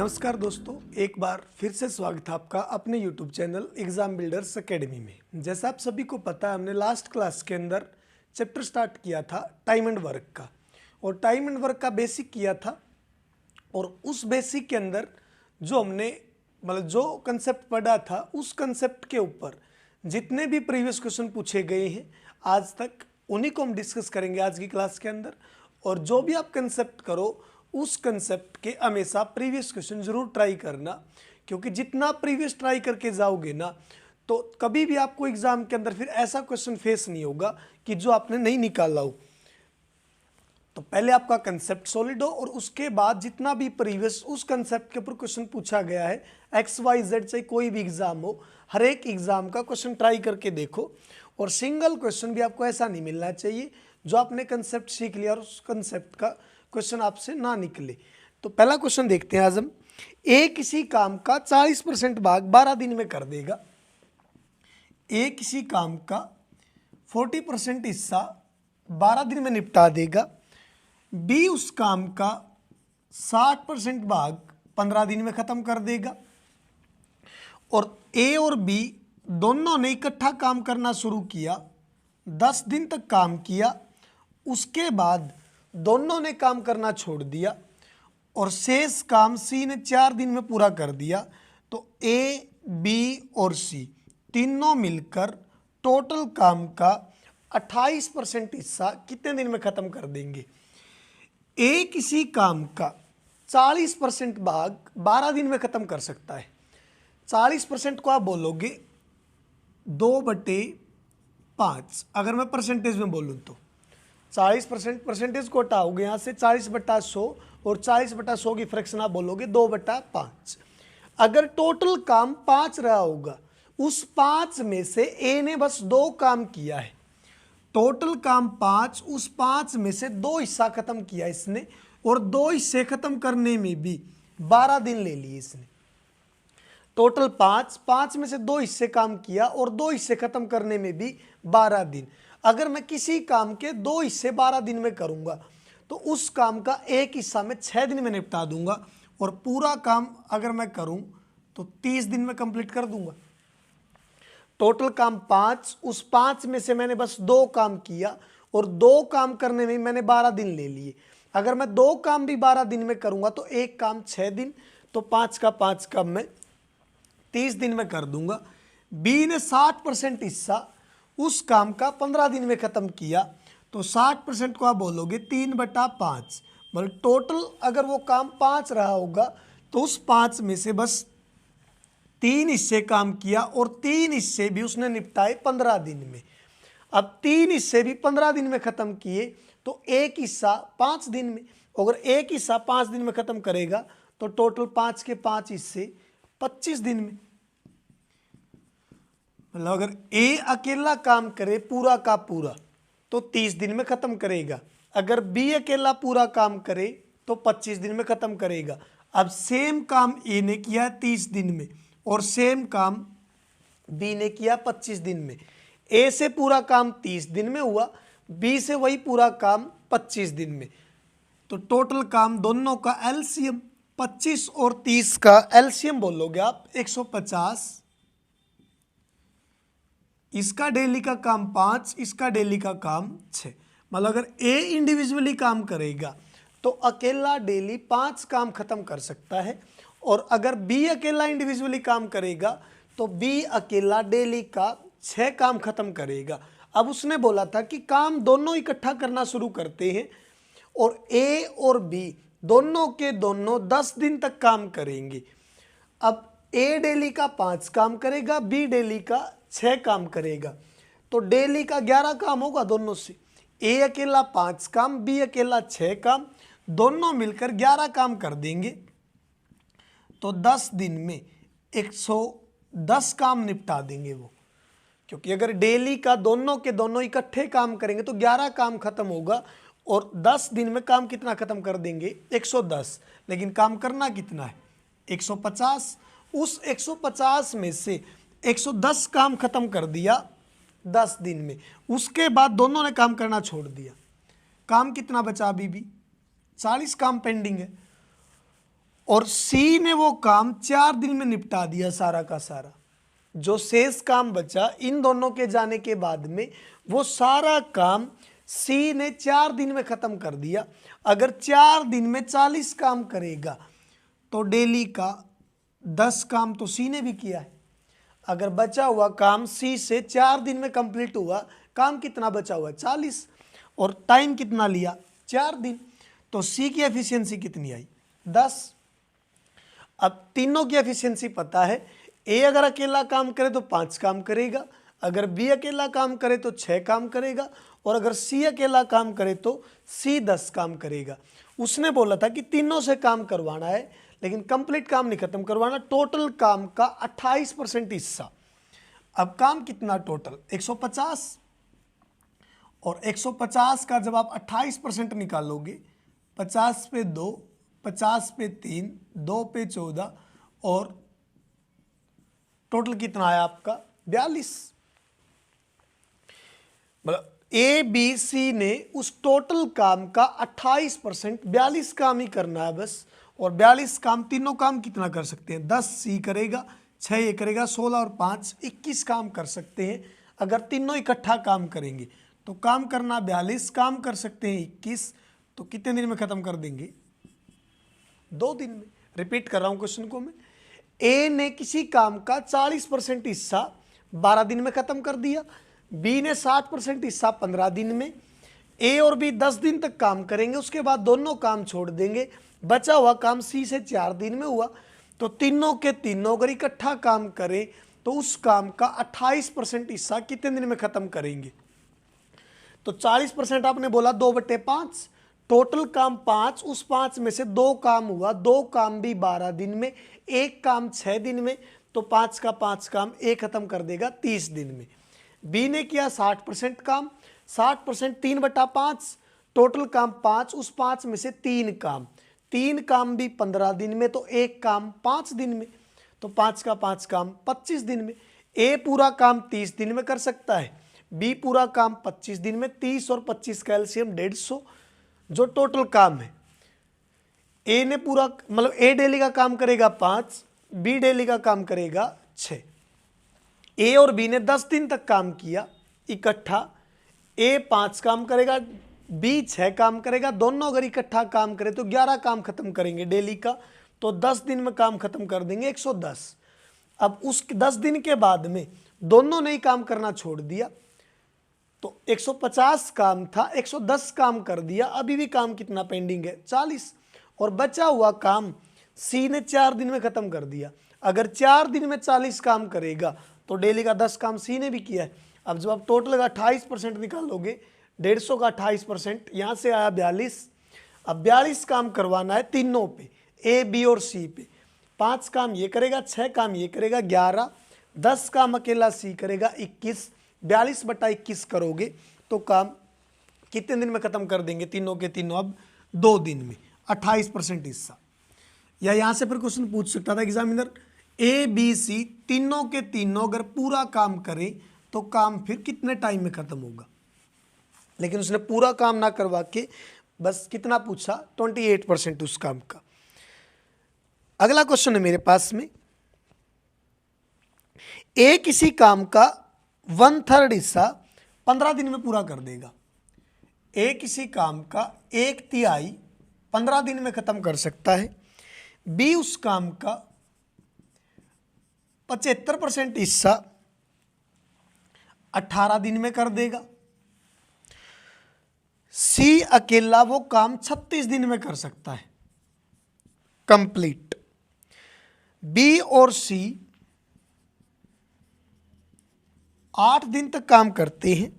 नमस्कार दोस्तों, एक बार फिर से स्वागत है आपका अपने YouTube channel exam builders academy में। जैसा आप सभी को पता है, हमने लास्ट क्लास के अंदर चैप्टर स्टार्ट किया था टाइम एंड वर्क का, और टाइम एंड वर्क का बेसिक किया था। और उस बेसिक के अंदर जो हमने जो कंसेप्ट पढ़ा था, उस कंसेप्ट के ऊपर जितने भी प्रीवियस क्वेश्चन पूछे गए हैं आज तक, उन्हीं को हम डिस्कस करेंगे आज की क्लास के अंदर। और जो भी आप कंसेप्ट करो, उस कंसेप्ट के हमेशा प्रीवियस क्वेश्चन जरूर ट्राई करना, क्योंकि जितना प्रीवियस ट्राई करके जाओगे ना, तो कभी भी आपको एग्जाम के अंदर फिर ऐसा क्वेश्चन फेस नहीं होगा कि जो आपने नहीं निकाला हो। तो पहले आपका कंसेप्ट सॉलिड हो, और उसके बाद जितना भी प्रीवियस उस कंसेप्ट के ऊपर क्वेश्चन पूछा गया है, XYZ चाहे कोई भी एग्जाम हो, हर एक एग्जाम का क्वेश्चन ट्राई करके देखो। और सिंगल क्वेश्चन भी आपको ऐसा नहीं मिलना चाहिए जो आपने कंसेप्ट सीख लिया और उस कंसेप्ट का क्वेश्चन आपसे ना निकले। तो पहला क्वेश्चन देखते हैं आज हम। ए किसी काम का 40% भाग 12 दिन में कर देगा। ए किसी काम का 40% हिस्सा 12 दिन में निपटा देगा। बी उस काम का 60% भाग 15 दिन में खत्म कर देगा। और ए और बी दोनों ने इकट्ठा काम करना शुरू किया, 10 दिन तक काम किया, उसके बाद दोनों ने काम करना छोड़ दिया और शेष काम सी ने 4 दिन में पूरा कर दिया। तो ए, बी और सी तीनों मिलकर टोटल काम का 28% हिस्सा कितने दिन में खत्म कर देंगे। ए किसी काम का 40% भाग 12 दिन में खत्म कर सकता है। 40% को आप बोलोगे 2/5। अगर मैं परसेंटेज में बोलूँ तो 40% परसेंटेज को हटाओगे यहाँ से, 40/100, और 40/100 की फ्रैक्शन आप बोलोगे 2/5। अगर टोटल काम 5 रहा होगा, उस 5 में से ए ने बस 2 काम किया है। टोटल काम 5, उस 5 में से 2 हिस्सा खत्म किया इसने, और 2 हिस्से खत्म करने में भी 12 दिन ले लिए इसने। टोटल 5 में से 2 हिस्से काम किया और 2 हिस्से खत्म करने में भी 12 दिन। अगर मैं किसी काम के 2 हिस्से 12 दिन में करूंगा, तो उस काम का एक हिस्सा मैं 6 दिन में निपटा दूंगा, और पूरा काम अगर मैं करूं तो 30 दिन में कंप्लीट कर दूंगा। टोटल काम 5, उस 5 में से मैंने बस 2 काम किया, और 2 काम करने में मैंने 12 दिन ले लिए। अगर मैं 2 काम भी 12 दिन में करूंगा तो एक काम 6 दिन, तो 5 का 5 काम मैं 30 दिन में कर दूंगा। बी ने 60% हिस्सा उस काम का 15 दिन में खत्म किया, तो 60% को आप बोलोगे 3/5। मतलब टोटल अगर वो काम 5 रहा होगा, तो उस 5 में से बस 3 हिस्से काम किया, और 3 हिस्से भी उसने निपटाए 15 दिन में। अब 3 हिस्से भी 15 दिन में खत्म किए, तो एक हिस्सा 5 दिन में। अगर एक हिस्सा 5 दिन में खत्म करेगा, तो टोटल 5 के 5 हिस्से 25 दिन में। मतलब अगर ए अकेला काम करे पूरा का पूरा, तो 30 दिन में खत्म करेगा। अगर बी अकेला पूरा काम करे तो 25 दिन में खत्म करेगा। अब सेम काम ए ने किया 30 दिन में, और सेम काम बी ने किया 25 दिन में। ए से पूरा काम 30 दिन में हुआ, बी से वही पूरा काम 25 दिन में। तो टोटल काम दोनों का एलसीएम 25 और 30 का एलसीएम बोलोगे आप 150। इसका डेली का काम 5, इसका डेली का काम 6। मतलब अगर ए इंडिविजुअली काम करेगा तो अकेला डेली 5 काम खत्म कर सकता है, और अगर बी अकेला इंडिविजुअली काम करेगा तो बी अकेला डेली का 6 काम खत्म करेगा। अब उसने बोला था कि काम दोनों इकट्ठा करना शुरू करते हैं, और ए और बी दोनों के दोनों 10 दिन तक काम करेंगे। अब ए डेली का 5 काम करेगा, बी डेली का 6 काम करेगा, तो डेली का 11 काम होगा दोनों से। ए अकेला 5 काम, बी अकेला 6 काम, दोनों मिलकर 11 काम कर देंगे, तो 10 दिन में 110 काम निपटा देंगे वो। क्योंकि अगर डेली का दोनों के दोनों इकट्ठे काम करेंगे तो 11 काम खत्म होगा, और 10 दिन में काम कितना खत्म कर देंगे 110। लेकिन काम करना कितना है 150। उस 150 में से 110 काम खत्म कर दिया 10 दिन में, उसके बाद दोनों ने काम करना छोड़ दिया। काम कितना बचा अभी भी 40 काम पेंडिंग है। और सी ने वो काम 4 दिन में निपटा दिया सारा का सारा। जो शेष काम बचा इन दोनों के जाने के बाद में वो सारा काम सी ने 4 दिन में खत्म कर दिया। अगर 4 दिन में 40 काम करेगा तो डेली का 10 काम तो सी ने भी किया है। अगर बचा हुआ काम सी से 4 दिन में कंप्लीट हुआ, काम कितना बचा हुआ 40, और टाइम कितना लिया 4 दिन, तो सी की एफिशिएंसी कितनी आई 10। अब तीनों की एफिशिएंसी पता है, ए अगर अकेला काम करे तो 5 काम करेगा, अगर बी अकेला काम करे तो 6 काम करेगा, और अगर सी अकेला काम करे तो सी 10 काम करेगा। उसने बोला था कि तीनों से काम करवाना है लेकिन कंप्लीट काम नहीं खत्म करवाना, टोटल काम का 28% हिस्सा। अब काम कितना टोटल 150, और 150 का जब आप 28% निकालोगे, 50 पे 2, 50 पे 3, 2 पे 14, और टोटल कितना आया आपका 42। मतलब ए बी सी ने उस टोटल काम का 28%, 42 काम ही करना है बस, और 42 काम, तीनों काम कितना कर सकते हैं 10 सी करेगा, 6 ये करेगा, 16 और 5 21 काम कर सकते हैं। अगर तीनों इकट्ठा काम करेंगे तो काम करना 42, काम कर सकते हैं 21, तो कितने दिन में खत्म कर देंगे 2 दिन में। रिपीट कर रहा हूं क्वेश्चन को मैं, ए ने किसी काम का 40% हिस्सा 12 दिन में खत्म कर दिया, बी ने 60% हिस्सा 15 दिन में, ए और बी 10 दिन तक काम करेंगे, उसके बाद दोनों काम छोड़ देंगे, बचा हुआ काम सी से 4 दिन में हुआ। तो तीनों के तीनों अगर इकट्ठा काम करें तो उस काम का 28% हिस्सा कितने दिन में खत्म करेंगे, तो 40% आपने बोला 2/5, टोटल काम 5, उस 5 में से 2 काम हुआ, 2 काम भी 12 दिन में, 1 काम 6 दिन में, तो 5 का 5 काम ए खत्म कर देगा 30 दिन में। बी ने किया 60% काम, 60% 3/5, टोटल काम 5, उस 5 में से 3 काम, 3 काम भी 15 दिन में, तो 1 काम 5 दिन में, तो 5 का 5 काम 25 दिन में। ए पूरा काम 30 दिन में कर सकता है, बी पूरा काम 25 दिन में, 30 और 25 का एलसीएम 150, जो टोटल काम है। ए ने पूरा, मतलब ए डेली का काम करेगा 5, बी डेली का काम करेगा 6। ए और बी ने 10 दिन तक काम किया इकट्ठा, ए 5 काम करेगा, बी 6 काम करेगा, दोनों अगर इकट्ठा काम करें तो 11 काम खत्म करेंगे डेली का, तो 10 दिन में काम खत्म कर देंगे 110। अब उस 10 दिन के बाद में दोनों ने ही काम करना छोड़ दिया, तो 150 काम था 110 काम कर दिया, अभी भी काम कितना पेंडिंग है 40, और बचा हुआ काम सी ने 4 दिन में खत्म कर दिया। अगर 4 दिन में 40 काम करेगा तो डेली का 10 काम सी ने भी किया है। अब जब आप टोटल का 28% निकालोगे, 150 का 28%, यहाँ से आया 42। अब 42 काम करवाना है तीनों पे, ए बी और सी पे। 5 काम ये करेगा, 6 काम ये करेगा 11, 10 काम अकेला सी करेगा 21, 42/21 करोगे तो काम कितने दिन में खत्म कर देंगे तीनों के तीनों, अब 2 दिन में 28% हिस्सा। या यहाँ से फिर क्वेश्चन पूछ सकता था एग्जामिनर, ए बी सी तीनों के तीनों अगर पूरा काम करें तो काम फिर कितने टाइम में खत्म होगा, लेकिन उसने पूरा काम ना करवा के बस कितना पूछा 28% उस काम का। अगला क्वेश्चन है मेरे पास में, ए किसी काम का 1/3 हिस्सा 15 दिन में पूरा कर देगा। ए किसी काम का 1/3 15 दिन में खत्म कर सकता है। बी उस काम का 75% हिस्सा 18 दिन में कर देगा। सी अकेला वो काम 36 दिन में कर सकता है कंप्लीट। बी और सी 8 दिन तक काम करते हैं,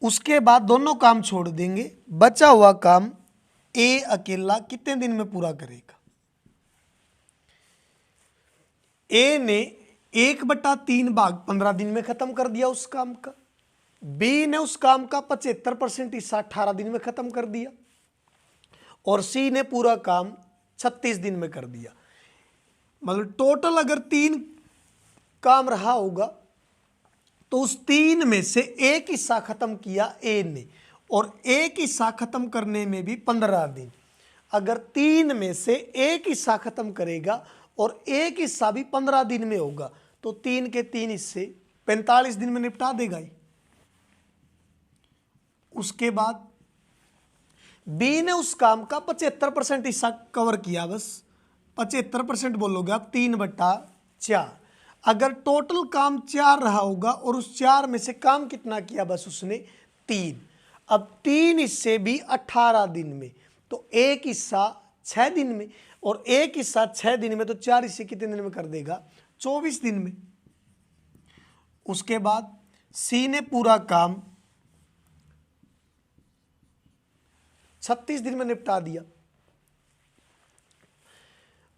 उसके बाद दोनों काम छोड़ देंगे, बचा हुआ काम ए अकेला कितने दिन में पूरा करेगा। ए ने 1/3 भाग 15 दिन में खत्म कर दिया उस काम का। बी ने उस काम का 75% हिस्सा 18 दिन में खत्म कर दिया, और सी ने पूरा काम 36 दिन में कर दिया। मतलब टोटल अगर 3 काम रहा होगा तो उस 3 में से एक हिस्सा खत्म किया ए ने, और एक हिस्सा खत्म करने में भी 15 दिन। अगर 3 में से एक हिस्सा खत्म करेगा और एक हिस्सा भी 15 दिन में होगा तो 3 के 3 हिस्से 45 दिन में निपटा देगा ही। उसके बाद बी ने उस काम का 75% हिस्सा कवर किया, बस 75% बोलोगे आप, 3/4। अगर टोटल काम 4 रहा होगा और उस 4 में से काम कितना किया, बस उसने 3। अब 3 हिस्से भी 18 दिन में, तो एक हिस्सा 6 दिन में और एक हिस्सा 6 दिन में, तो 4 हिस्से कितने दिन में कर देगा, 24 दिन में। उसके बाद सी ने पूरा काम 36 दिन में निपटा दिया।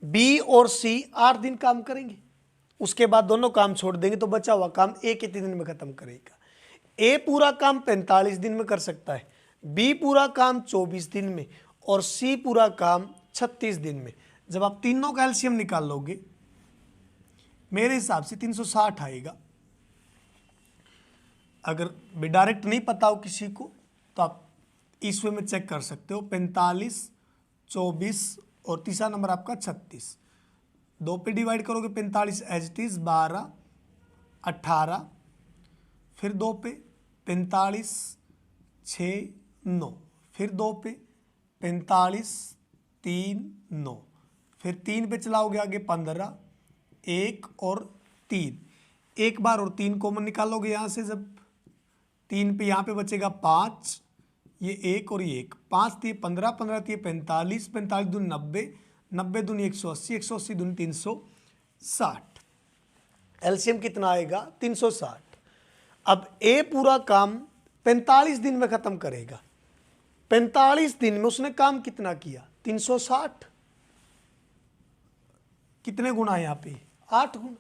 बी और सी 8 दिन काम करेंगे, उसके बाद दोनों काम छोड़ देंगे तो बचा हुआ काम ए कितने दिन में खत्म करेगा। ए पूरा काम 45 दिन में कर सकता है, बी पूरा काम 24 दिन में और सी पूरा काम 36 दिन में। जब आप तीनों का एलसीएम निकाल लोगे मेरे हिसाब से 360 आएगा। अगर डायरेक्ट नहीं पता हो किसी को तो आप इस वे में चेक कर सकते हो, 45, 24 और तीसरा नंबर आपका 36। 2 पे डिवाइड करोगे 45 एज इट इज 12, 18, फिर 2 पे 45, 6, 9, फिर 2 पे 45, 3, 9, फिर 3 पे चलाओगे आगे 15, 1 और 3, एक बार और 3 कॉमन निकालोगे यहाँ से, जब 3 पे यहाँ पे बचेगा 5, ये 1 और ये 1, 5 दिए 15, 15 दिए 45, 45 दूनी 90, 90 दूनी 180, 180 दूनी 360। एलसीएम कितना आएगा, 360। अब ए पूरा काम 45 दिन में खत्म करेगा। 45 दिन में उसने काम कितना किया, 360। कितने गुना है यहाँ पे, 8 गुना।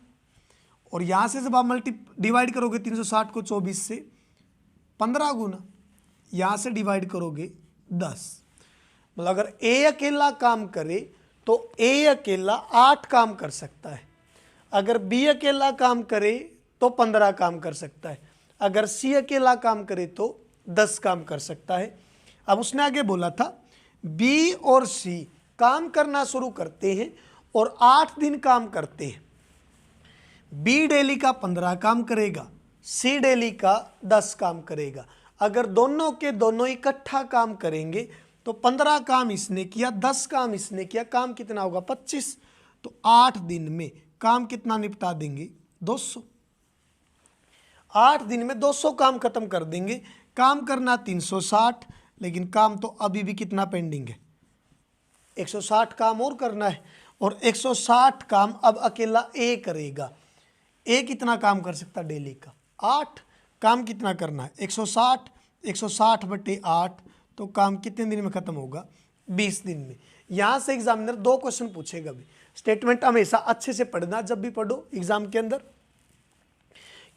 और यहां से जब आप डिवाइड करोगे 360 को 24 से, 15 गुना। यहां से डिवाइड करोगे 10। मतलब अगर ए अकेला काम करे तो ए अकेला 8 काम कर सकता है, अगर बी अकेला काम करे तो 15 काम कर सकता है, अगर सी अकेला काम करे तो 10 काम कर सकता है। अब उसने आगे बोला था बी और सी काम करना शुरू करते हैं और 8 दिन काम करते हैं। बी डेली का 15 काम करेगा, सी डेली का 10 काम करेगा। अगर दोनों के दोनों इकट्ठा काम करेंगे तो 15 काम इसने किया, 10 काम इसने किया, काम कितना होगा, 25। तो 8 दिन में काम कितना निपटा देंगे, 200। 8 दिन में 200 काम खत्म कर देंगे। काम करना 360, लेकिन काम तो अभी भी कितना पेंडिंग है, 160 काम और करना है। और 160 काम अब अकेला ए करेगा। ए कितना काम कर सकता डेली का, 8। काम कितना करना है, 160, 160/8, तो काम कितने दिन में खत्म होगा, 20 दिन में। यहां से एग्जामिनर 2 क्वेश्चन पूछेगा भी। स्टेटमेंट हमेशा अच्छे से पढ़ना जब भी पढ़ो एग्जाम के अंदर,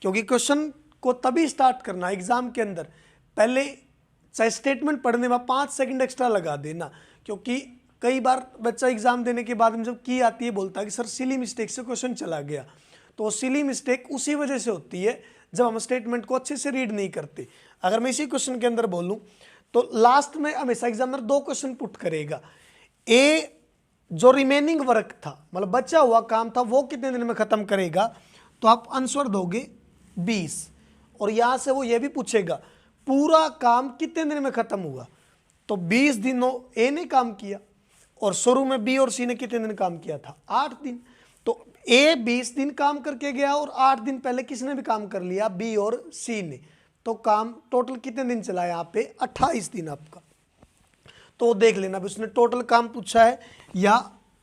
क्योंकि क्वेश्चन को तभी स्टार्ट करना एग्जाम के अंदर। पहले चाहे स्टेटमेंट पढ़ने में 5 सेकंड एक्स्ट्रा लगा देना, क्योंकि कई बार बच्चा एग्जाम देने के बाद में जब की आती है बोलता है कि सर सिली मिस्टेक से क्वेश्चन चला गया। तो सिली मिस्टेक उसी वजह से होती है जब हम स्टेटमेंट को अच्छे से रीड नहीं करते। अगर मैं इसी क्वेश्चन के अंदर बोलूं तो लास्ट में हमेशा एग्जामिनर 2 क्वेश्चन पुट करेगा। ए जो रिमेनिंग वर्क था, मतलब बचा हुआ काम था, वो कितने दिन में खत्म करेगा, तो आप आंसर दोगे 20। और यहां से वो ये भी पूछेगा पूरा काम कितने दिन में खत्म हुआ, तो 20 दिनों ए ने काम किया और शुरू में बी और सी ने कितने दिन काम किया था, 8 दिन। तो ए 20 दिन काम करके गया और 8 दिन पहले किसने भी काम कर लिया, बी और सी ने। तो काम टोटल कितने दिन चला है यहाँ पे, 28 दिन आपका। तो देख लेना भी उसने टोटल काम पूछा है या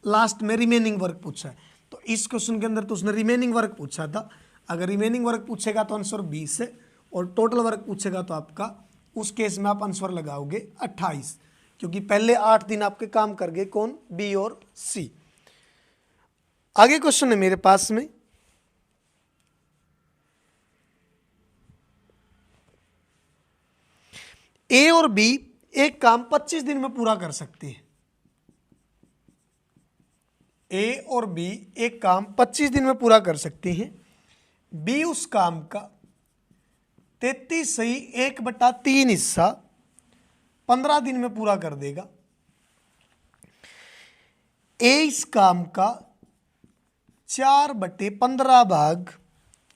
लास्ट में रिमेनिंग वर्क पूछा है। तो इस क्वेश्चन के अंदर तो उसने रिमेनिंग वर्क पूछा था। अगर रिमेनिंग वर्क पूछेगा तो आंसर 20 है, और टोटल वर्क पूछेगा तो आपका उस केस में आप आंसर लगाओगे 28, क्योंकि पहले 8 दिन आपके काम कर गए कौन, बी और सी। आगे क्वेश्चन है मेरे पास में, ए और बी एक काम 25 दिन में पूरा कर सकते हैं। ए और बी एक काम 25 दिन में पूरा कर सकते हैं। बी उस काम का 33/1/3 हिस्सा 15 दिन में पूरा कर देगा। ए इस काम का 4/15 भाग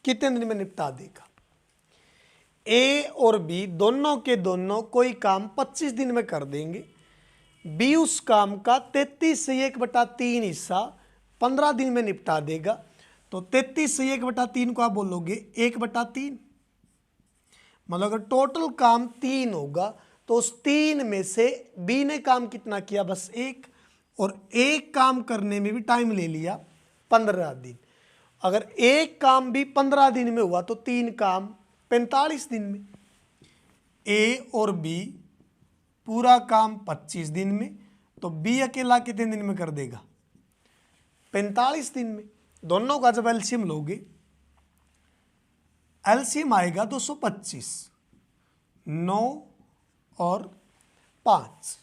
कितने दिन में निपटा देगा। ए और बी दोनों के दोनों कोई काम 25 दिन में कर देंगे। बी उस काम का 33 से 1/3 हिस्सा 15 दिन में निपटा देगा। तो 33 से 1/3 को आप बोलोगे 1/3। मतलब अगर टोटल काम 3 होगा तो उस 3 में से बी ने काम कितना किया, बस 1। और एक काम करने में भी टाइम ले लिया 15 दिन। अगर एक काम भी 15 दिन में हुआ तो 3 काम 45 दिन में। ए और बी पूरा काम 25 दिन में, तो बी अकेला कितने दिन में कर देगा, 45 दिन में। दोनों का जब एलसीएम लोगे, एलसीएम आएगा 225, 9 और 5।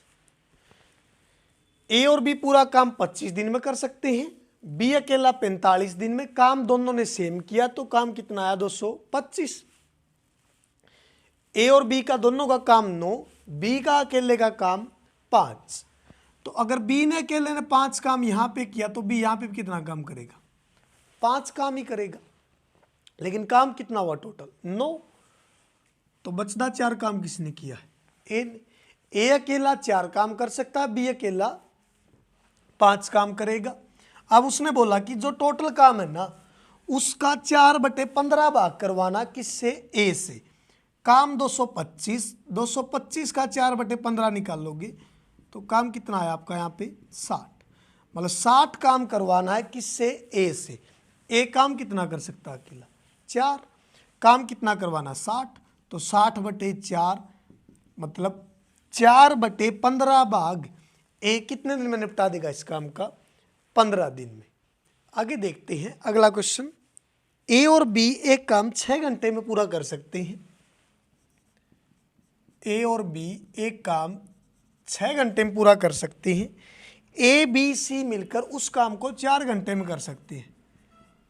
ए और बी पूरा काम 25 दिन में कर सकते हैं, बी अकेला 45 दिन में। काम दोनों ने सेम किया तो काम कितना आया, 225। ए और बी का दोनों का काम 9, बी का अकेले का काम 5। तो अगर बी ने अकेले ने 5 काम यहां पे किया तो बी यहां पे कितना काम करेगा, 5 काम ही करेगा। लेकिन काम कितना हुआ टोटल, 9। तो बचता 4 काम किसने किया है, ए ने। ए अकेला 4 काम कर सकता है, बी अकेला 5 काम करेगा। अब उसने बोला कि जो टोटल काम है ना उसका 4/15 भाग करवाना किससे, ए से। काम 225 का 4/15 निकालोगे तो काम कितना है आपका यहाँ पे 60। मतलब 60 काम करवाना है किससे, ए से। ए काम कितना कर सकता है अकेला, 4 काम कितना करवाना 60। तो 60/4 मतलब 4/15 भाग ए कितने दिन में निपटा देगा इस काम का, 15 दिन में। आगे देखते हैं अगला क्वेश्चन। ए और बी एक काम 6 घंटे में पूरा कर सकते हैं। ए और बी एक काम 6 घंटे में पूरा कर सकते हैं। ए बी सी मिलकर उस काम को 4 घंटे में कर सकते हैं।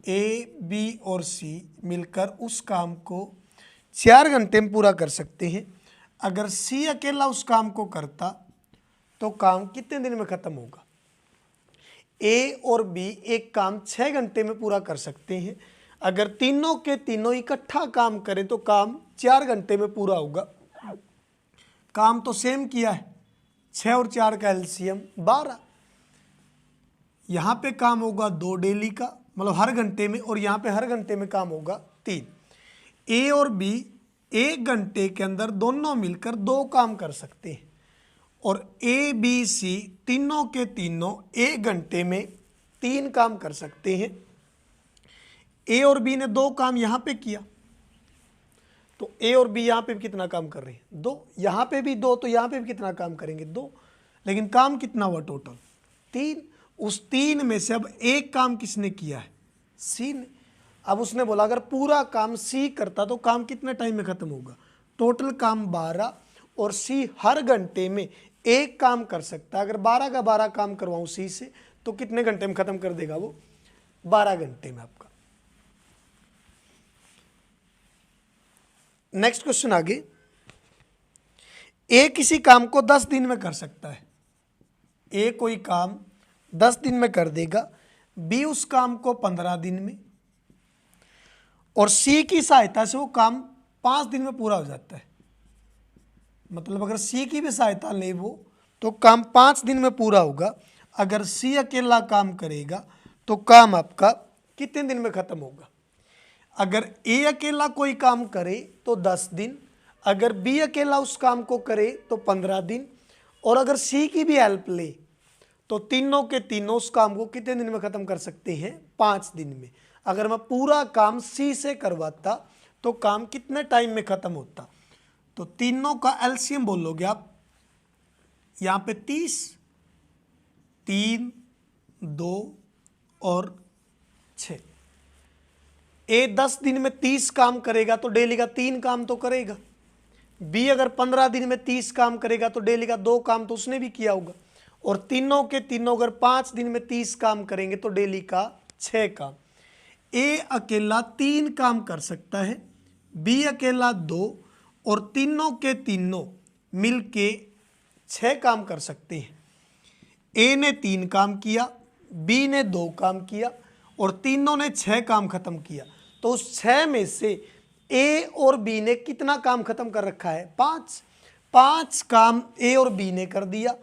ए बी और सी मिलकर उस काम को 4 घंटे में पूरा कर सकते हैं। अगर सी अकेला उस काम को करता तो काम कितने दिन में खत्म होगा। ए और बी एक काम 6 घंटे में पूरा कर सकते हैं। अगर तीनों के तीनों इकट्ठा काम करें तो काम 4 घंटे में पूरा होगा। काम तो सेम किया है, 6 और 4 का एलसीएम 12। यहाँ पे काम होगा 2 डेली का, मतलब हर घंटे में, और यहाँ पे हर घंटे में काम होगा 3। ए और बी 1 घंटे के अंदर दोनों मिलकर 2 काम कर सकते हैं। और ए बी सी तीनों के तीनों 1 घंटे में 3 काम कर सकते हैं। ए और बी ने 2 काम यहाँ पे किया तो ए और बी यहाँ पे भी कितना काम कर रहे हैं, 2। यहाँ पे भी 2 तो यहाँ पे भी कितना काम करेंगे, 2। लेकिन काम कितना हुआ टोटल, 3। उस 3 में से अब एक काम किसने किया है, सी ने। अब उसने बोला अगर पूरा काम सी करता तो काम कितने टाइम में खत्म होगा, टोटल काम 12। और सी हर घंटे में एक काम कर सकता है। अगर 12 का 12 काम करवाऊं सी से तो कितने घंटे में खत्म कर देगा वो, 12 घंटे में आपका। नेक्स्ट क्वेश्चन आगे। ए किसी काम को 10 दिन में कर सकता है। ए कोई काम 10 दिन में कर देगा, बी उस काम को 15 दिन में, और सी की सहायता से वो काम 5 दिन में पूरा हो जाता है। मतलब अगर सी की भी सहायता ले वो तो काम 5 दिन में पूरा होगा। अगर सी अकेला काम करेगा तो काम आपका कितने दिन में खत्म होगा। अगर ए अकेला कोई काम करे तो 10 दिन, अगर बी अकेला उस काम को करे तो 15 दिन, और अगर सी की भी हेल्प ले तो तीनों के तीनों उस काम को कितने दिन में खत्म कर सकते हैं, 5 दिन में। अगर मैं पूरा काम सी से करवाता तो काम कितने टाइम में खत्म होता। तो तीनों का एलसीएम बोलोगे आप, यहाँ पे 30, 3, 2 और 6। ए 10 दिन में 30 काम करेगा तो डेली का 3 काम तो करेगा। बी अगर 15 दिन में 30 काम करेगा तो डेली का 2 काम तो उसने भी किया होगा। और तीनों के तीनों अगर 5 दिन में 30 काम करेंगे तो डेली का 6 काम। ए अकेला 3 काम कर सकता है, बी अकेला 2, और तीनों के तीनों मिलके 6 काम कर सकते हैं। ए ने 3 काम किया, बी ने 2 काम किया और तीनों ने 6 काम खत्म किया। तो उस 6 में से ए और बी ने कितना काम खत्म कर रखा है? 5 काम ए और बी ने कर दिया,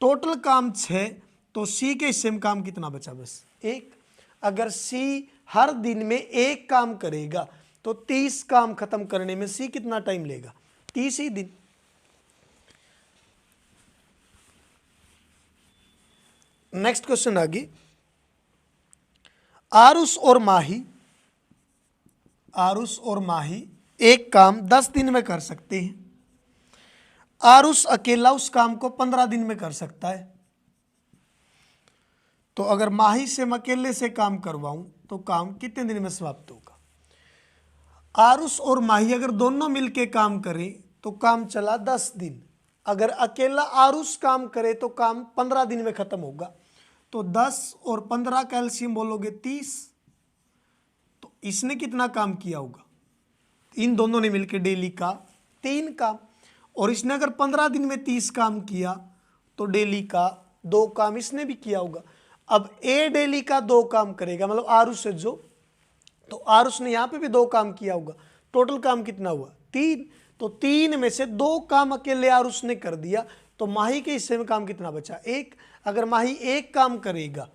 टोटल काम 6। तो सी के हिस्से में काम कितना बचा? बस 1। अगर सी हर दिन में 1 काम करेगा तो 30 काम खत्म करने में सी कितना टाइम लेगा? 30 ही दिन। नेक्स्ट क्वेश्चन आगे, आरुष और माही एक काम 10 दिन में कर सकते हैं। आरुष अकेला उस काम को 15 दिन में कर सकता है। तो अगर माही से मैं अकेले से काम करवाऊं तो काम कितने दिन में समाप्त होगा? आरुष और माही अगर दोनों मिलके काम करें तो काम चला 10 दिन। अगर अकेला आरुष काम करे तो काम 15 दिन में खत्म होगा। तो 10 और 15 का एलसीएम बोलोगे 30। तो इसने कितना काम किया होगा? इन दोनों ने मिलकर डेली का 3 काम। और इसने अगर 15 दिन में 30 काम किया तो डेली का 2 काम इसने भी किया होगा। अब ए डेली का 2 काम करेगा, मतलब आरुष से जो, तो आरुष ने यहाँ पे भी 2 काम किया होगा। टोटल काम कितना हुआ? 3। तो 3 में से 2 काम अकेले आरुष ने कर दिया, तो माही के हिस्से में काम कितना बचा? 1। अगर माही 1 काम करेगा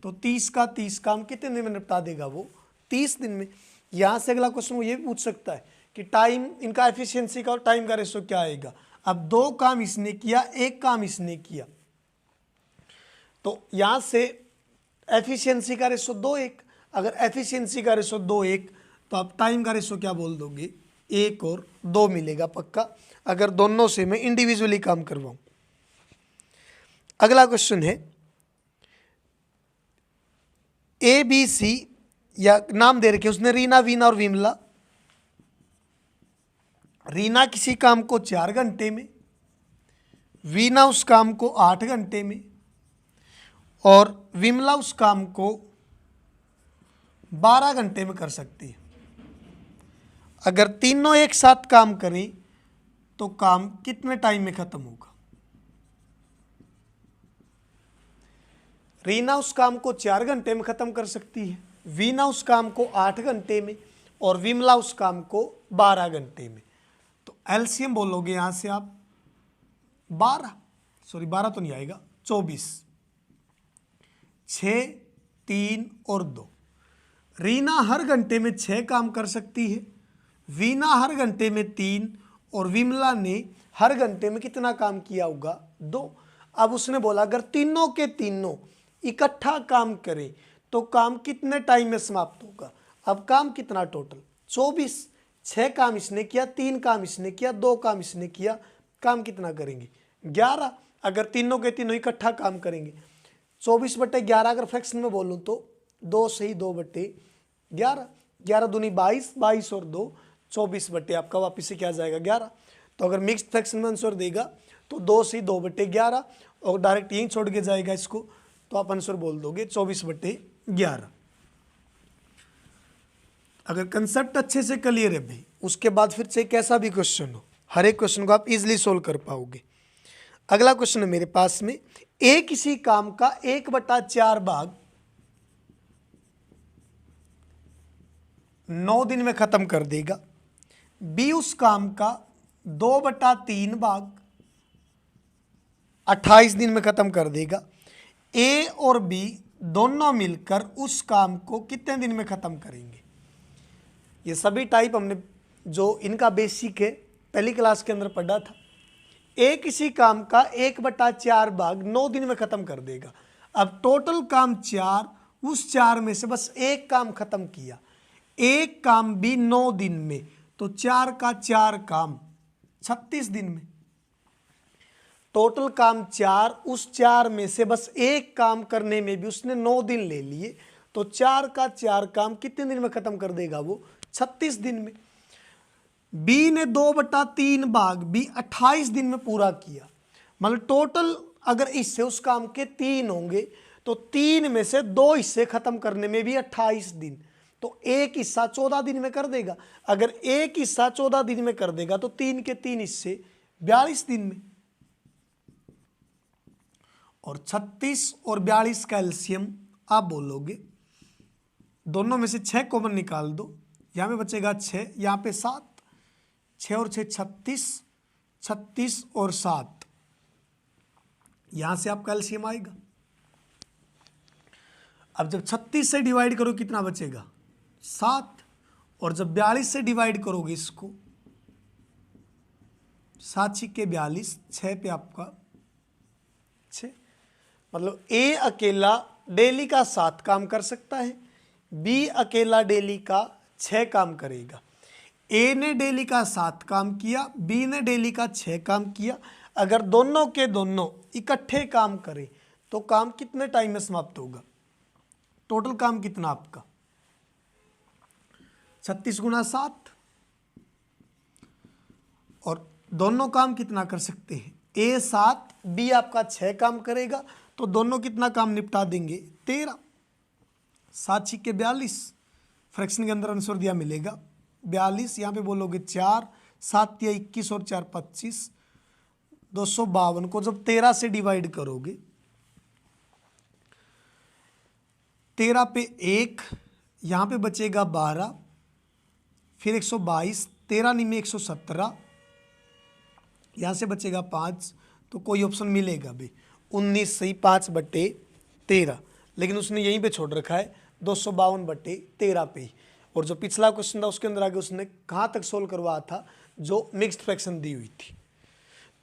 तो 30 का 30 काम कितने दिन में निपटा देगा? वो 30 दिन में। यहां से अगला क्वेश्चन वो ये भी पूछ सकता है कि टाइम, इनका एफिशिएंसी का और टाइम का रेशो क्या आएगा? अब 2 काम इसने किया, 1 काम इसने किया, तो यहां से एफिशिएंसी का रेशो 2:1। अगर एफिशिएंसी का रेशो 2:1 तो आप टाइम का रेशो क्या बोल दोगे? 1 और 2 मिलेगा पक्का, अगर दोनों से मैं इंडिविजुअली काम करवाऊं। अगला क्वेश्चन है, ए बी सी या नाम दे रखे उसने रीना, वीना और विमला। रीना किसी काम को 4 घंटे में, वीना उस काम को 8 घंटे में और विमला उस काम को 12 घंटे में कर सकती है। अगर तीनों एक साथ काम करें तो काम कितने टाइम में खत्म होगा? रीना उस काम को 4 घंटे में खत्म कर सकती है, वीना उस काम को 8 घंटे में और विमला उस काम को 12 घंटे में। तो एलसीएम बोलोगे यहां से आप 12 तो नहीं आएगा, 24। 6, 3 और 2। रीना हर घंटे में 6 काम कर सकती है, वीना हर घंटे में 3 और विमला ने हर घंटे में कितना काम किया होगा? 2। अब उसने बोला अगर तीनों के तीनों इकट्ठा काम करें तो काम कितने टाइम में समाप्त होगा? अब काम कितना टोटल? 24। 6 काम इसने किया, 3 काम इसने किया, 2 काम इसने किया, काम कितना करेंगे? 11। अगर तीनों के तीनों इकट्ठा काम करेंगे 24/11 अगर फ्रैक्शन में बोलूँ तो 2 से ही 2/11, 11 दूनी 22, 22 और 2 24 बटे आपका वापिस से क्या जाएगा? 11। तो अगर मिक्स्ड फ्रैक्शन में आंसर देगा तो 2 से 2/11 और डायरेक्ट यहीं छोड़ के जाएगा इसको, तो आप आंसर बोल दोगे 24/11। अगर कंसेप्ट अच्छे से क्लियर है भाई, उसके बाद फिर से कैसा भी क्वेश्चन हो, हर एक क्वेश्चन को आप इजीली सोल्व कर पाओगे। अगला क्वेश्चन है मेरे पास में, ए किसी काम का 1/4 भाग 9 दिन में खत्म कर देगा, बी उस काम का 2/3 भाग 28 दिन में खत्म कर देगा। ए और बी दोनों मिलकर उस काम को कितने दिन में खत्म करेंगे? ये सभी टाइप हमने जो इनका बेसिक है पहली क्लास के अंदर पढ़ा था। ए किसी काम का 1/4 भाग 9 दिन में खत्म कर देगा। अब टोटल काम 4, उस 4 में से बस 1 काम खत्म किया, 1 काम भी 9 दिन में, तो 4 का 4 काम 36 दिन में। टोटल काम 4, उस 4 में से बस 1 काम करने में भी उसने 9 दिन ले लिए, तो 4 का 4 काम कितने दिन में खत्म कर देगा? वो 36 दिन में। बी ने 2/3 भाग भी 28 दिन में पूरा किया, मतलब टोटल अगर इससे उस काम के 3 होंगे तो 3 में से 2 हिस्से खत्म करने में भी 28 दिन, तो 1 हिस्सा 14 दिन में कर देगा। अगर 1 हिस्सा 14 दिन में कर देगा तो 3 के 3 हिस्से 42 दिन में। और 36 और 42 का एलसीएम आप बोलोगे, दोनों में से 6 कॉमन निकाल दो, यहाँ पे बचेगा 6, यहाँ पे 7, 6 और 6 36, 36 और 7, यहाँ से आपका एलसीएम आएगा। अब जब 36 से डिवाइड करो कितना बचेगा 7, और जब 42 से डिवाइड करोगे इसको, 7 छिक्के 42, 6 पे आपका 6, मतलब ए अकेला डेली का 7 काम कर सकता है, बी अकेला डेली का 6 काम करेगा। ए ने डेली का 7 काम किया, बी ने डेली का 6 काम किया। अगर दोनों के दोनों इकट्ठे काम करें तो काम कितने टाइम में समाप्त होगा? टोटल काम कितना आपका 36 गुना 7, और दोनों काम कितना कर सकते हैं? ए 7, बी आपका 6 काम करेगा, तो दोनों कितना काम निपटा देंगे 13। 7 छिक्के 42, फ्रैक्शन के अंदर आंसर दिया मिलेगा 42, यहाँ पे बोलोगे 4, 7 या 21 और 4 25, 252 को जब 13 से डिवाइड करोगे, 13 पे 1, यहाँ पे बचेगा 12, फिर 122, 13 में 117, यहाँ से बचेगा 5, तो कोई ऑप्शन मिलेगा भी 19 सही 5/13, लेकिन उसने यहीं पे छोड़ रखा है 252/13 पे ही। और जो पिछला क्वेश्चन था उसके अंदर आगे उसने कहाँ तक सोल्व करवाया था, जो मिक्स्ड फ्रैक्शन दी हुई थी,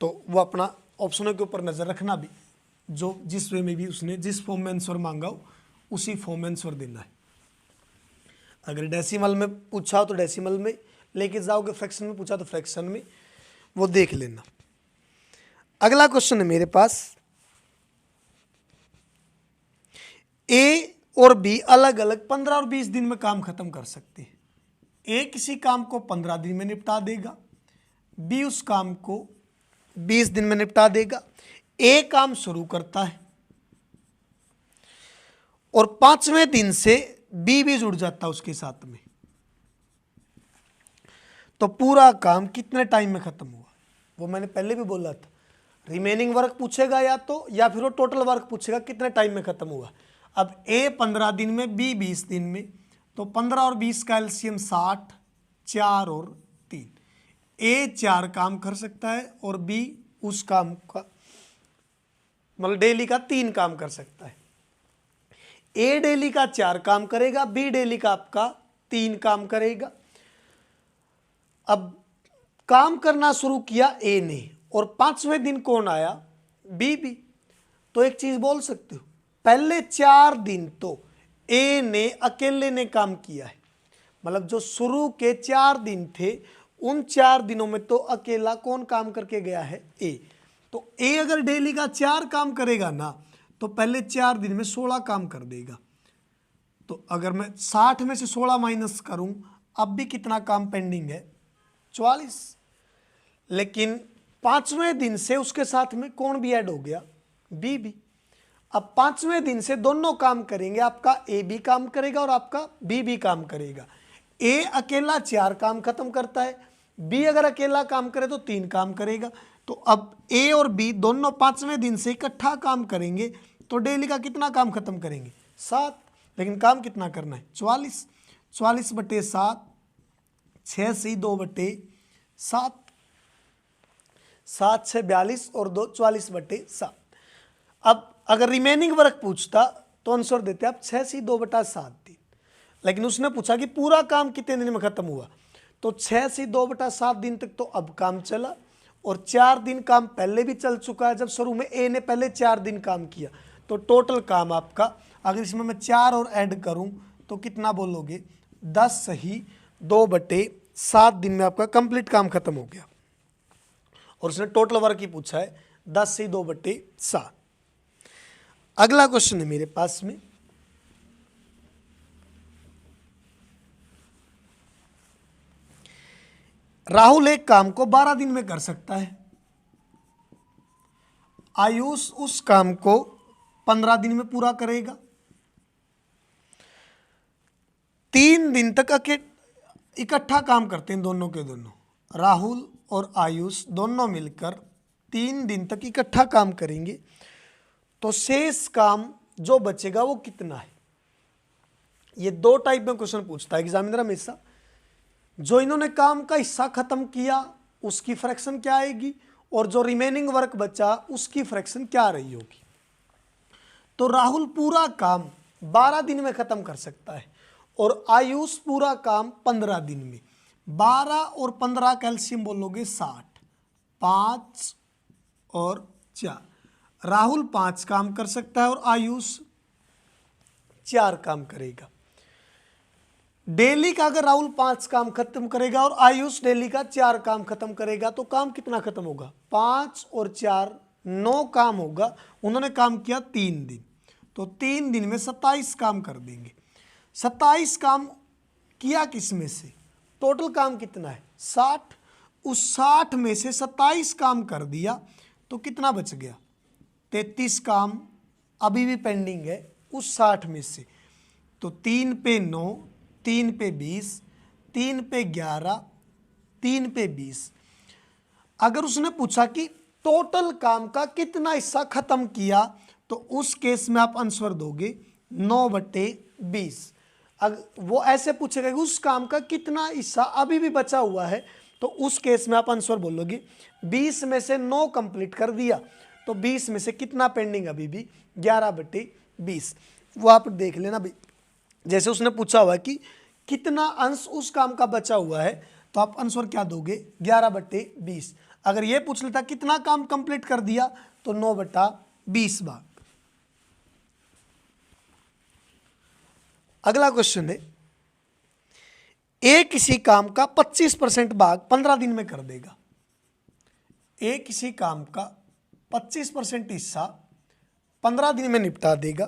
तो वो अपना ऑप्शनों के ऊपर नज़र रखना भी, जो जिस वे में भी उसने जिस फॉर्म में आंसर मांगा हो उसी फॉर्म में आंसर देना है। अगर डेसिमल में पूछा हो तो डेसिमल में लेके जाओगे, फ्रैक्शन में पूछा तो फ्रैक्शन में, वो देख लेना। अगला क्वेश्चन है मेरे पास, ए और बी अलग अलग 15 और 20 दिन में काम खत्म कर सकते हैं। ए किसी काम को 15 दिन में निपटा देगा, बी उस काम को 20 दिन में निपटा देगा। ए काम शुरू करता है और 5वें दिन से बी भी जुड़ जाता है उसके साथ में, तो पूरा काम कितने टाइम में खत्म हुआ? वो मैंने पहले भी बोला था, रिमेनिंग वर्क पूछेगा या तो, या फिर वो टोटल वर्क पूछेगा कितने टाइम में खत्म हुआ। अब ए 15 दिन में, बी 20 दिन में, तो 15 और 20 का एलसीएम 60, 4 और 3, ए 4 काम कर सकता है और बी उस काम का मतलब डेली का 3 काम कर सकता है। ए डेली का 4 काम करेगा, बी डेली का आपका 3 काम करेगा। अब काम करना शुरू किया ए ने और 5वें दिन कौन आया? बी भी। तो एक चीज बोल सकते हो, पहले 4 दिन तो ए ने अकेले ने काम किया है, मतलब जो शुरू के 4 दिन थे उन 4 दिनों में तो अकेला कौन काम करके गया है? ए। तो ए अगर डेली का 4 काम करेगा ना, तो पहले 4 दिन में 16 काम कर देगा। तो अगर मैं 60 में से 16 माइनस करूं, अब भी कितना काम पेंडिंग है? 44। लेकिन 5वें दिन से उसके साथ में कौन भी ऐड हो गया? बी भी। अब 5वें दिन से दोनों काम करेंगे, आपका ए भी काम करेगा और आपका बी भी काम करेगा। ए अकेला 4 काम खत्म करता है, बी अगर अकेला काम करे तो 3 काम करेगा। तो अब ए और बी दोनों 5वें दिन से इकट्ठा काम करेंगे, तो डेली का कितना काम खत्म करेंगे? 7। लेकिन काम कितना करना है? 44। 44/7, 6 से 2/7, 7 6 42 और 2 44/7। अब अगर रिमेनिंग वर्क पूछता तो आंसर देते आप 6 से 2/7 दिन, लेकिन उसने पूछा कि पूरा काम कितने दिन में खत्म हुआ, तो 6 से 2/7 दिन तक तो अब काम चला, और 4 दिन काम पहले भी चल चुका है। जब शुरू में ए ने पहले 4 दिन काम किया, तो टोटल काम आपका, अगर इसमें मैं 4 और ऐड करूं तो कितना बोलोगे? 10 सही 2/7 दिन में आपका कंप्लीट काम खत्म हो गया। और उसने टोटल वर्क ही पूछा है 10 से 2/7। अगला क्वेश्चन है मेरे पास में, राहुल एक काम को 12 दिन में कर सकता है, आयुष उस काम को 15 दिन में पूरा करेगा। 3 दिन तक इकट्ठा काम करते हैं दोनों के दोनों, राहुल और आयुष दोनों मिलकर 3 दिन तक इकट्ठा काम करेंगे, तो शेष काम जो बचेगा वो कितना है। ये दो टाइप में क्वेश्चन पूछता है एग्जामिनर हमेशा। जो इन्होंने काम का हिस्सा खत्म किया उसकी फ्रैक्शन क्या आएगी, और जो रिमेनिंग वर्क बचा उसकी फ्रैक्शन क्या रही होगी। तो राहुल पूरा काम 12 दिन में खत्म कर सकता है और आयुष पूरा काम 15 दिन में। 12 और 15 कैल्शियम बोलोगे 60, 5 और 4। राहुल 5 काम कर सकता है और आयुष 4 काम करेगा। डेली का अगर राहुल 5 काम खत्म करेगा और आयुष डेली का 4 काम खत्म करेगा तो काम कितना खत्म होगा, 5 और 4 9 काम होगा। उन्होंने काम किया 3 दिन, तो 3 दिन में 27 काम कर देंगे। 27 काम किया किस में से, टोटल काम कितना है 60, उस 60 में से 27 काम कर दिया तो कितना बच गया, 33 काम अभी भी पेंडिंग है उस 60 में से। तो 3 पे 9, 3 पे 20, 3 पे 11, 3 पे 20। अगर उसने पूछा कि टोटल काम का कितना हिस्सा खत्म किया तो उस केस में आप आंसर दोगे 9/20। अगर वो ऐसे पूछेगा कि उस काम का कितना हिस्सा अभी भी बचा हुआ है तो उस केस में आप आंसर बोलोगे 20 में से 9 कंप्लीट कर दिया तो 20 में से कितना पेंडिंग अभी भी, 11/20। वो आप देख लेना भाई। जैसे उसने पूछा हुआ है कि कितना अंश उस काम का बचा हुआ है तो आप आंसर क्या दोगे, 11/20। अगर ये पूछ लेता कितना काम कंप्लीट कर दिया तो 9/20 भाग। अगला क्वेश्चन है, ए किसी काम का 25% भाग 15 दिन में कर देगा। ए किसी काम का 25% हिस्सा 15 दिन में निपटा देगा।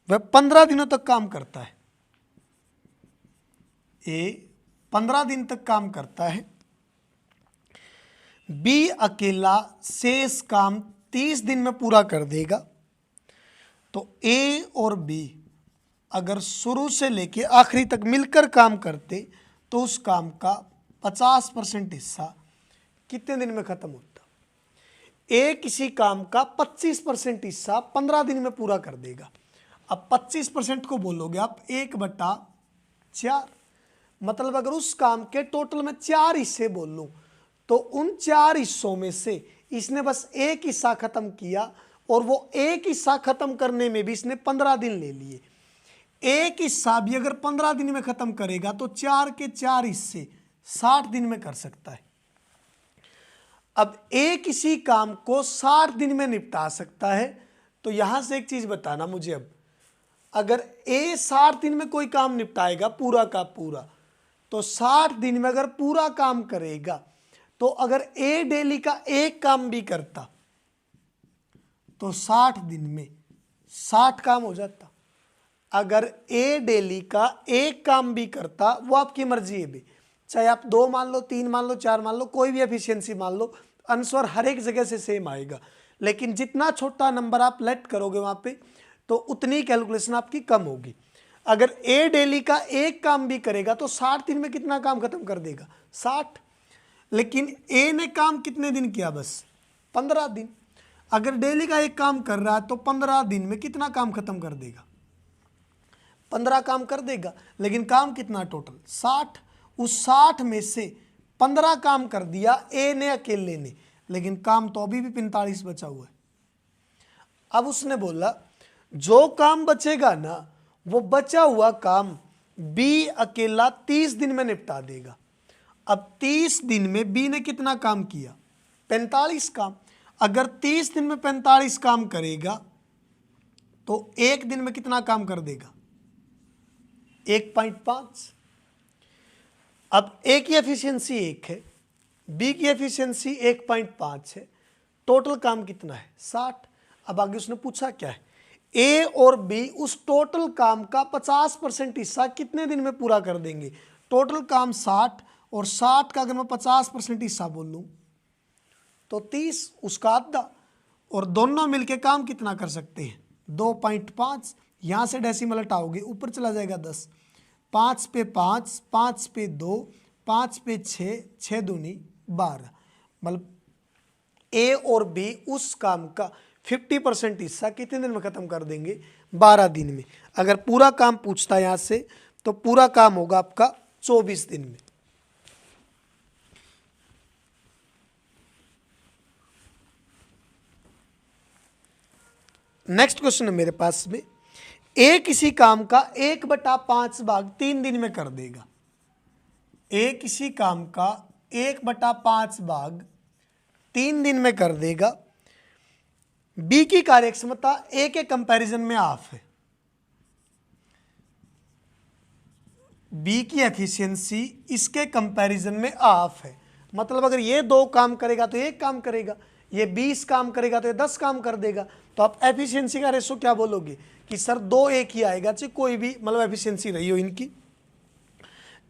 वह 15 दिनों तक काम करता है। ए 15 दिन तक काम करता है। बी अकेला शेष काम 30 दिन में पूरा कर देगा। तो ए और बी अगर शुरू से लेके आखिरी तक मिलकर काम करते तो उस काम का 50% हिस्सा कितने दिन में खत्म होता। ए किसी काम का 25% हिस्सा 15 दिन में पूरा कर देगा। अब 25% को बोलोगे आप 1/4, मतलब अगर उस काम के टोटल में 4 हिस्से बोल लूं तो उन 4 हिस्सों में से इसने बस एक हिस्सा खत्म किया और वो एक हिस्सा खत्म करने में भी इसने 15 दिन ले लिए। एक हिस्सा भी अगर 15 दिन में खत्म करेगा तो 4 के 4 हिस्से 60 दिन में कर सकता है। अब ए किसी काम को 60 दिन में निपटा सकता है तो यहां से एक चीज बताना मुझे। अब अगर ए 60 दिन में कोई काम निपटाएगा पूरा का पूरा तो 60 दिन में अगर पूरा काम करेगा तो अगर ए डेली का एक काम भी करता तो 60 दिन में 60 काम हो जाता। अगर ए डेली का एक काम भी करता, वो आपकी मर्जी है भी, चाहे आप 2 मान लो, 3 मान लो, 4 मान लो, कोई भी एफिशिएंसी मान लो, आंसर हर एक जगह से सेम आएगा। लेकिन जितना छोटा नंबर आप लेट करोगे वहां पे तो उतनी कैलकुलेशन आपकी कम होगी। अगर ए डेली का एक काम भी करेगा तो 60 दिन में कितना काम खत्म कर देगा, 60। लेकिन ए ने काम कितने दिन किया, बस 15 दिन। अगर डेली का एक काम कर रहा है तो 15 दिन में कितना काम खत्म कर देगा, 15 काम कर देगा। लेकिन काम कितना टोटल 60। उस 60 में से 15 काम कर दिया ए ने अकेले ने, लेकिन काम तो अभी भी 45 बचा हुआ है। अब उसने बोला जो काम बचेगा ना वो बचा हुआ काम बी अकेला 30 दिन में निपटा देगा। अब 30 दिन में बी ने कितना काम किया, 45 काम। अगर 30 दिन में 45 काम करेगा तो एक दिन में कितना काम कर देगा, 1.5। अब ए की एफिशिएंसी 1 है, बी की एफिशिएंसी 1.5 है, टोटल काम कितना है 60। अब आगे उसने पूछा क्या है, ए और बी उस टोटल काम का 50% हिस्सा कितने दिन में पूरा कर देंगे। टोटल काम 60 और 60 का अगर मैं 50% हिस्सा बोल लूँ तो 30, उसका आधा। और दोनों मिलके काम कितना कर सकते हैं, 2.5। यहाँ से डेसिमल हटाओगे ऊपर चला जाएगा 10, 5 पे 5, 5 पे 2, 5 पे 6, 6 दूनी 12। मतलब ए और बी उस काम का 50% हिस्सा कितने दिन में खत्म कर देंगे? 12 दिन में। अगर पूरा काम पूछता है यहाँ से तो पूरा काम होगा आपका 24 दिन में। नेक्स्ट क्वेश्चन है मेरे पास में, ए किसी काम का 1/5 भाग 3 दिन में कर देगा। ए किसी काम का 1/5 भाग 3 दिन में कर देगा। बी की कार्यक्षमता ए के कंपैरिजन में हाफ है। बी की एफिशिएंसी इसके कंपैरिजन में हाफ है। मतलब अगर ये 2 काम करेगा तो 1 काम करेगा, ये 20 काम करेगा तो ये 10 काम कर देगा। तो आप एफिशिएंसी का रेशो क्या बोलोगे कि सर 2:1 ही आएगा, चाहे कोई भी मतलब एफिशिएंसी रही हो इनकी।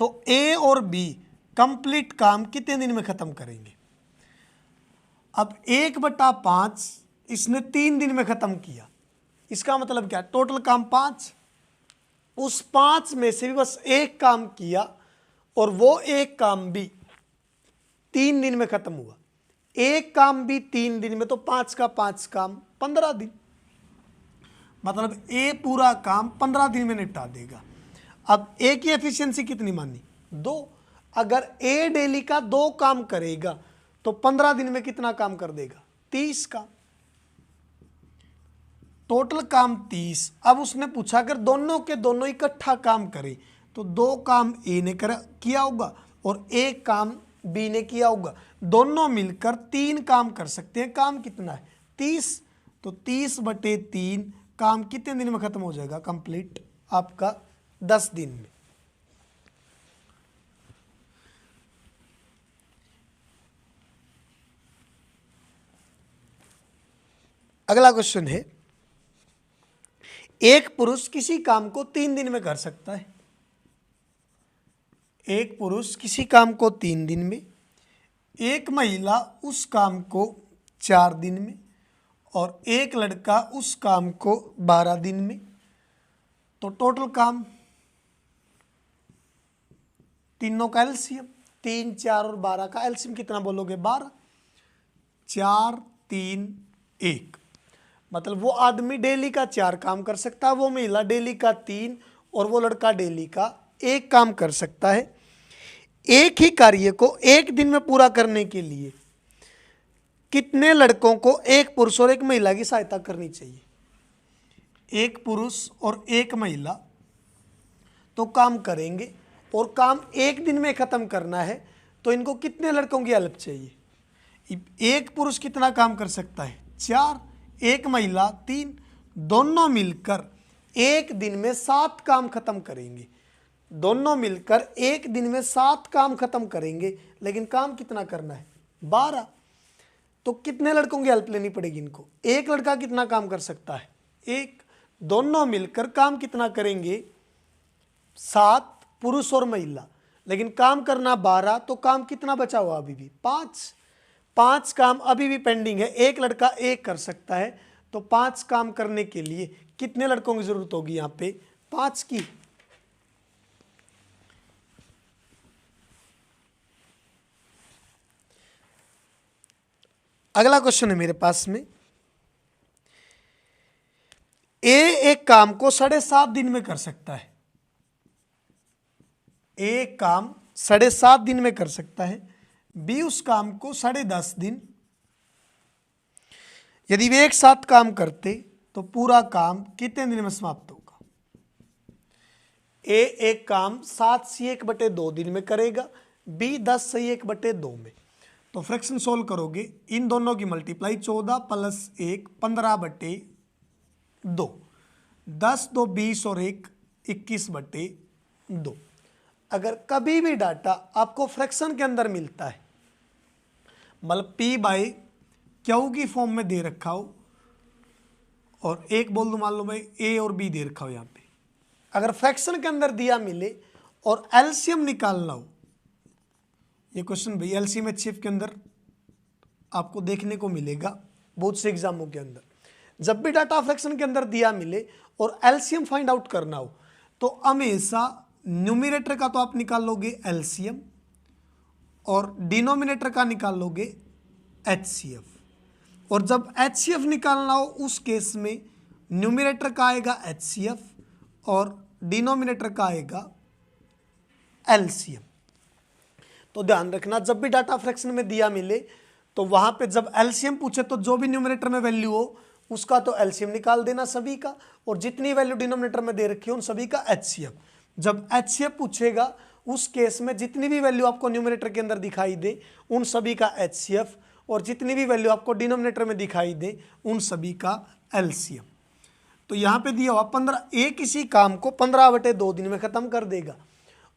तो ए और बी कंप्लीट काम कितने दिन में खत्म करेंगे? अब 1/5 इसने 3 दिन में खत्म किया, इसका मतलब क्या? टोटल काम 5, उस 5 में से भी बस 1 काम किया और वो 1 काम भी 3 दिन में खत्म हुआ। 1 काम भी 3 दिन में, तो 5 का 5 काम 15 दिन। मतलब ए पूरा काम 15 दिन में निपटा देगा। अब ए की एफिशिएंसी कितनी मानी? 2। अगर ए डेली का 2 काम करेगा तो 15 दिन में कितना काम कर देगा? 30 काम। टोटल काम 30। अब उसने पूछा अगर दोनों के दोनों इकट्ठा काम करें तो 2 काम ए ने किया होगा और 1 काम बी ने किया होगा। दोनों मिलकर 3 काम कर सकते हैं। काम कितना है? 30। तो 30/3 काम कितने दिन में खत्म हो जाएगा? कंप्लीट आपका 10 दिन में। अगला क्वेश्चन है, एक पुरुष किसी काम को 3 दिन में कर सकता है। एक पुरुष किसी काम को 3 दिन में, एक महिला उस काम को 4 दिन में और एक लड़का उस काम को 12 दिन में। तो टोटल काम तीनों का एलसीएम 3, 4 और 12 का एलसीएम कितना बोलोगे? 12। 4, 3, 1। मतलब वो आदमी डेली का 4 काम कर सकता है, वो महिला डेली का 3 और वो लड़का डेली का 1 काम कर सकता है। एक ही कार्य को 1 दिन में पूरा करने के लिए कितने लड़कों को, एक पुरुष और एक महिला की सहायता करनी चाहिए? एक पुरुष और एक महिला तो काम करेंगे और काम 1 दिन में खत्म करना है, तो इनको कितने लड़कों की हेल्प चाहिए? एक पुरुष कितना काम कर सकता है? 4, एक महिला 3। दोनों मिलकर 1 दिन में 7 काम खत्म करेंगे। दोनों मिलकर 1 दिन में 7 काम खत्म करेंगे, लेकिन काम कितना करना है? 12। तो कितने लड़कों की हेल्प लेनी पड़ेगी इनको? एक लड़का कितना काम कर सकता है? 1। दोनों मिलकर काम कितना करेंगे? 7, पुरुष और महिला, लेकिन काम करना 12। तो काम कितना बचा हुआ? अभी भी 5। 5 काम अभी भी पेंडिंग है। एक लड़का 1 कर सकता है, तो 5 काम करने के लिए कितने लड़कों की जरूरत होगी? यहाँ पे 5 की। अगला क्वेश्चन है मेरे पास में, ए एक काम को 7.5 दिन में कर सकता है। एक काम 7.5 दिन में कर सकता है, बी उस काम को 10.5 दिन। यदि वे एक साथ काम करते तो पूरा काम कितने दिन में समाप्त होगा? ए एक काम 7 से 1/2 दिन में करेगा, बी 10 से 1/2 में। तो फ्रैक्शन सोल्व करोगे, इन दोनों की मल्टीप्लाई 14 + 1 15/2, 10 2 20 और 1 21/2। अगर कभी भी डाटा आपको फ्रैक्शन के अंदर मिलता है, मतलब P/Q की फॉर्म में दे रखा हो और एक बोल दो, मान लो भाई A और B दे रखा हो, यहाँ पे अगर फ्रैक्शन के अंदर दिया मिले और एलसीएम निकालना हो, ये क्वेश्चन भाई एलसीएम एचसीएफ के अंदर आपको देखने को मिलेगा बहुत से एग्जामों के अंदर। जब भी डाटा फ्रैक्शन के अंदर दिया मिले और एलसीएम फाइंड आउट करना हो, तो हमेशा न्यूमरेटर का तो आप निकाल लोगे एलसीएम और डिनोमिनेटर का निकाल लोगे एचसीएफ, और जब HCF निकालना हो उस केस में न्यूमरेटर का आएगा HCF और डिनोमिनेटर का आएगा LCM। तो ध्यान रखना, जब भी डाटा फ्रैक्शन में दिया मिले तो वहां पे जब LCM पूछे तो जो भी न्यूमरेटर में वैल्यू हो उसका तो LCM निकाल देना सभी का, और जितनी वैल्यू डिनोमिनेटर में दे रखी है उन सभी का HCF। जब HCF पूछेगा उस केस में जितनी भी वैल्यू आपको न्यूमरेटर के अंदर दिखाई दे उन सभी का HCF, और जितनी भी वैल्यू आपको डिनोमिनेटर में दिखाई दे उन सभी का LCM। तो यहाँ पे दिया हुआ 15, A किसी काम को 15/2 दिन में खत्म कर देगा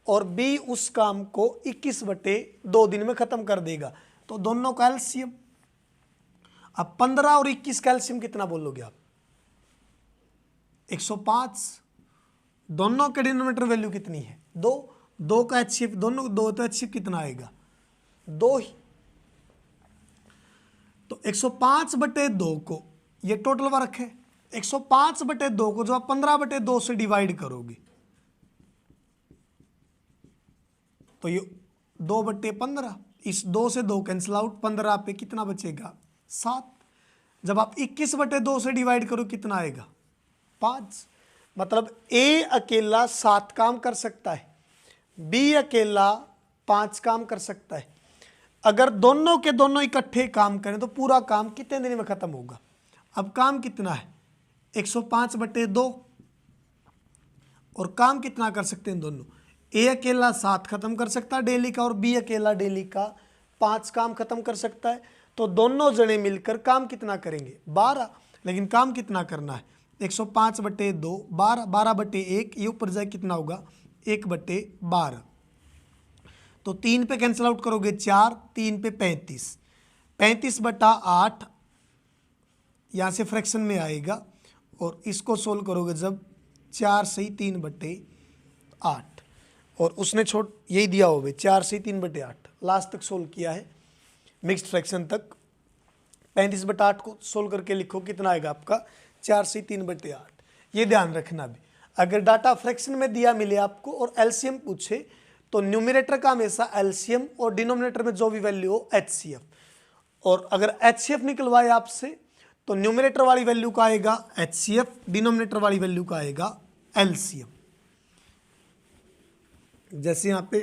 और B उस काम को 21/2 दिन में खत्म कर देगा, तो दोनों का LCM। अब 15 और 21 का LCM कितना बोलोगे आप? 105। दोनों के डिनोमिनेटर वैल्यू कितनी है? 2। 2 का HCF, दोनों 2 तो HCF कितना आएगा? 2 ही। तो 105/2 को, ये टोटल वर्क है, 105/2 को जो आप 15/2 से डिवाइड करोगे तो ये 2/15, इस 2 से 2 कैंसिल आउट, 15 पे कितना बचेगा? 7। जब आप 21/2 से डिवाइड करो कितना आएगा? 5। मतलब A अकेला 7 काम कर सकता है, B अकेला 5 काम कर सकता है। अगर दोनों के दोनों इकट्ठे काम करें तो पूरा काम कितने दिन में खत्म होगा? अब काम कितना है? 105/2, और काम कितना कर सकते हैं दोनों? A अकेला 7 खत्म कर सकता है डेली का, और B अकेला डेली का 5 काम खत्म कर सकता है। तो दोनों जने मिलकर काम कितना करेंगे? 12। लेकिन काम कितना करना है? 105/2, 12, 12/1, ये ऊपर जाए कितना होगा? 1/12। तो 3 पे कैंसिल आउट करोगे 4, 3 पे 35, 35/8 यहाँ से फ्रैक्शन में आएगा, और इसको सोल्व करोगे जब 4 से 3/8, और उसने यही दिया होगा 4 से 3/8 लास्ट तक सोल्व किया है मिक्स्ड फ्रैक्शन तक। 35/8 को सोल्व करके लिखो कितना आएगा आपका? 4 से 3/8। ये ध्यान रखना भी, अगर डाटा फ्रैक्शन में दिया मिले आपको और LCM पूछे तो न्यूमरेटर का हमेशा LCM और डिनोमिनेटर में जो भी वैल्यू हो HCF, और अगर HCF निकलवाए आपसे तो न्यूमरेटर वाली वैल्यू का आएगा HCF, डिनोमिनेटर वाली वैल्यू का आएगा LCM। जैसे यहाँ पे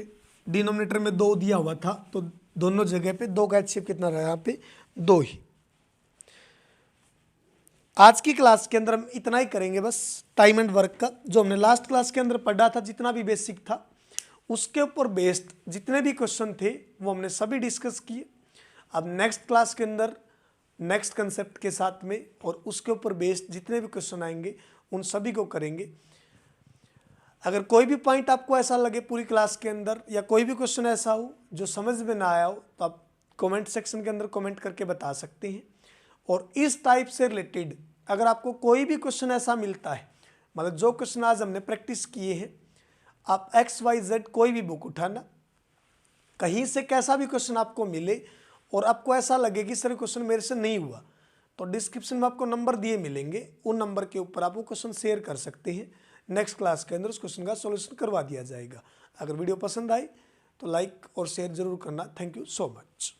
डिनोमिनेटर में 2 दिया हुआ था तो दोनों जगह पे 2 का HCF कितना रहा? यहाँ पे 2 ही। आज की क्लास के अंदर हम इतना ही करेंगे बस, टाइम एंड वर्क का। जो हमने लास्ट क्लास के अंदर पढ़ा था, जितना भी बेसिक था उसके ऊपर बेस्ड जितने भी क्वेश्चन थे वो हमने सभी डिस्कस किए। अब नेक्स्ट क्लास के अंदर नेक्स्ट कंसेप्ट के साथ में और उसके ऊपर बेस्ड जितने भी क्वेश्चन आएंगे उन सभी को करेंगे। अगर कोई भी पॉइंट आपको ऐसा लगे पूरी क्लास के अंदर, या कोई भी क्वेश्चन ऐसा हो जो समझ में ना आया हो, तो आप कमेंट सेक्शन के अंदर कमेंट करके बता सकते हैं। और इस टाइप से रिलेटेड अगर आपको कोई भी क्वेश्चन ऐसा मिलता है, मतलब जो क्वेश्चन आज हमने प्रैक्टिस किए हैं, आप XYZ कोई भी बुक उठाना, कहीं से कैसा भी क्वेश्चन आपको मिले और आपको ऐसा लगे कि सर क्वेश्चन मेरे से नहीं हुआ, तो डिस्क्रिप्शन में आपको नंबर दिए मिलेंगे, उन नंबर के ऊपर आप वो क्वेश्चन शेयर कर सकते हैं। नेक्स्ट क्लास के अंदर उस क्वेश्चन का सॉल्यूशन करवा दिया जाएगा। अगर वीडियो पसंद आई तो लाइक और शेयर जरूर करना। Thank you so much.